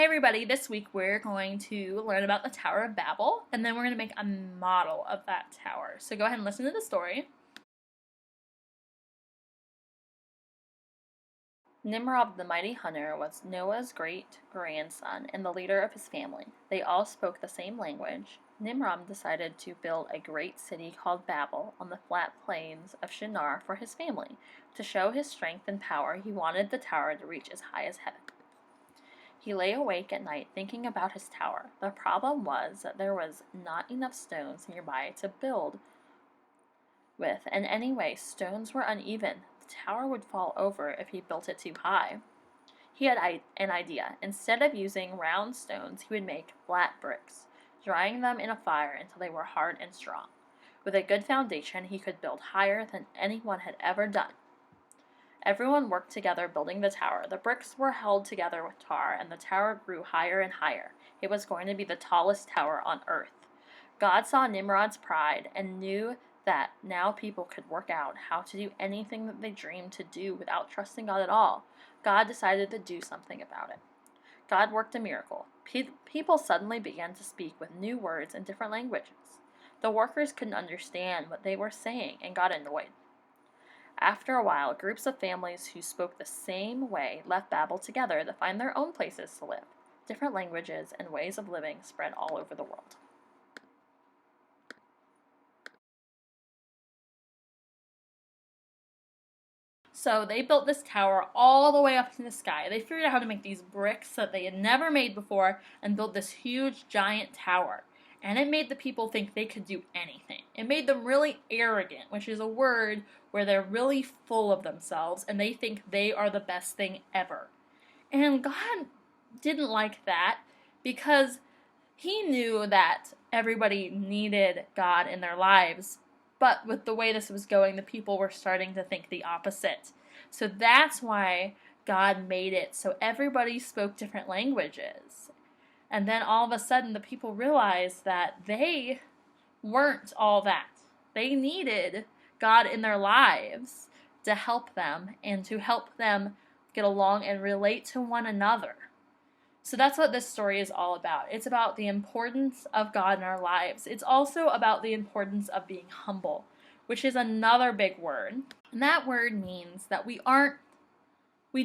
Hey everybody, this week we're going to learn about the Tower of Babel, and then we're going to make a model of that tower. So go ahead and listen to the story. Nimrod the mighty hunter was Noah's great-grandson and the leader of his family. They all spoke the same language. Nimrod decided to build a great city called Babel on the flat plains of Shinar for his family. To show his strength and power, he wanted the tower to reach as high as heaven. He lay awake at night thinking about his tower. The problem was that there was not enough stones nearby to build with, and anyway, stones were uneven. The tower would fall over if he built it too high. He had an idea. Instead of using round stones, he would make flat bricks, drying them in a fire until they were hard and strong. With a good foundation, he could build higher than anyone had ever done. Everyone worked together building the tower. The bricks were held together with tar, and the tower grew higher and higher. It was going to be the tallest tower on earth. God saw Nimrod's pride and knew that now people could work out how to do anything that they dreamed to do without trusting God at all. God decided to do something about it. God worked a miracle. People suddenly began to speak with new words in different languages. The workers couldn't understand what they were saying and got annoyed. After a while, groups of families who spoke the same way left Babel together to find their own places to live. Different languages and ways of living spread all over the world. So they built this tower all the way up in the sky. They figured out how to make these bricks that they had never made before and build this huge, giant tower. And it made the people think they could do anything. It made them really arrogant, which is a word where they're really full of themselves and they think they are the best thing ever. And God didn't like that because he knew that everybody needed God in their lives. But with the way this was going, the people were starting to think the opposite. So that's why God made it so everybody spoke different languages. And then all of a sudden, the people realized that they weren't all that. They needed God in their lives to help them and to help them get along and relate to one another. So that's what this story is all about. It's about the importance of God in our lives. It's also about the importance of being humble, which is another big word. And that word means that we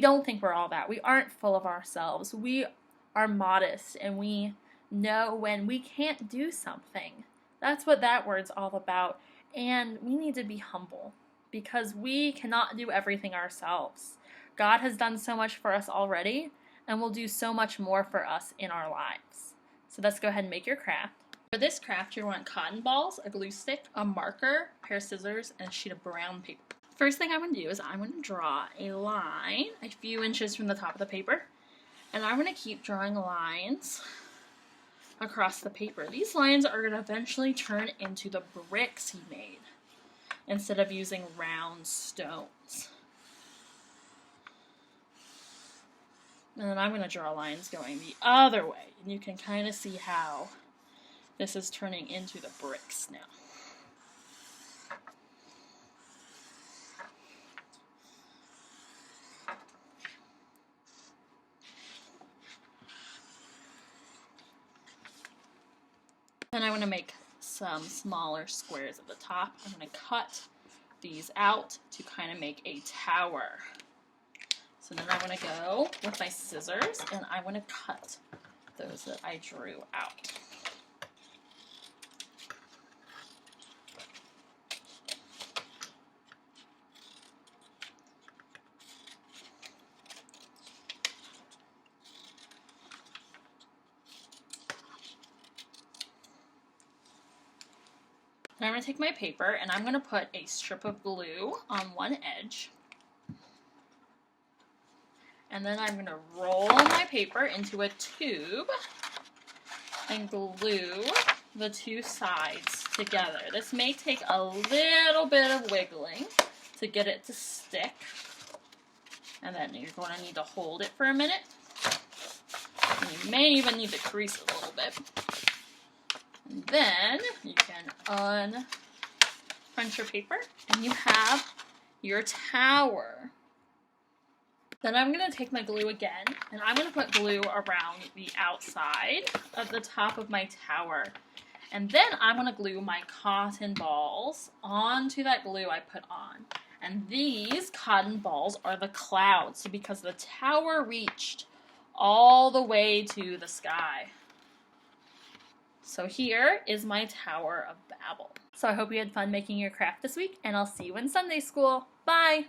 don't think we're all that. We aren't full of ourselves. We are modest and we know when we can't do something. That's what that word's all about. And we need to be humble because we cannot do everything ourselves. God has done so much for us already and will do so much more for us in our lives. So let's go ahead and make your craft. For this craft, you're going to want cotton balls, a glue stick, a marker, a pair of scissors, and a sheet of brown paper. First thing I'm going to do is I'm going to draw a line a few inches from the top of the paper. And I'm going to keep drawing lines across the paper. These lines are going to eventually turn into the bricks he made instead of using round stones. And then I'm going to draw lines going the other way. And you can kind of see how this is turning into the bricks now. Then I want to make some smaller squares at the top. I'm going to cut these out to kind of make a tower. So then I want to go with my scissors and I want to cut those that I drew out. Now I'm going to take my paper and I'm going to put a strip of glue on one edge. And then I'm going to roll my paper into a tube and glue the two sides together. This may take a little bit of wiggling to get it to stick. And then you're going to need to hold it for a minute. And you may even need to crease it a little bit. And then you can uncrunch your paper and you have your tower. Then I'm going to take my glue again, and I'm going to put glue around the outside of the top of my tower. And then I'm going to glue my cotton balls onto that glue I put on. And these cotton balls are the clouds, because the tower reached all the way to the sky. So here is my Tower of Babel. So I hope you had fun making your craft this week, and I'll see you in Sunday school. Bye!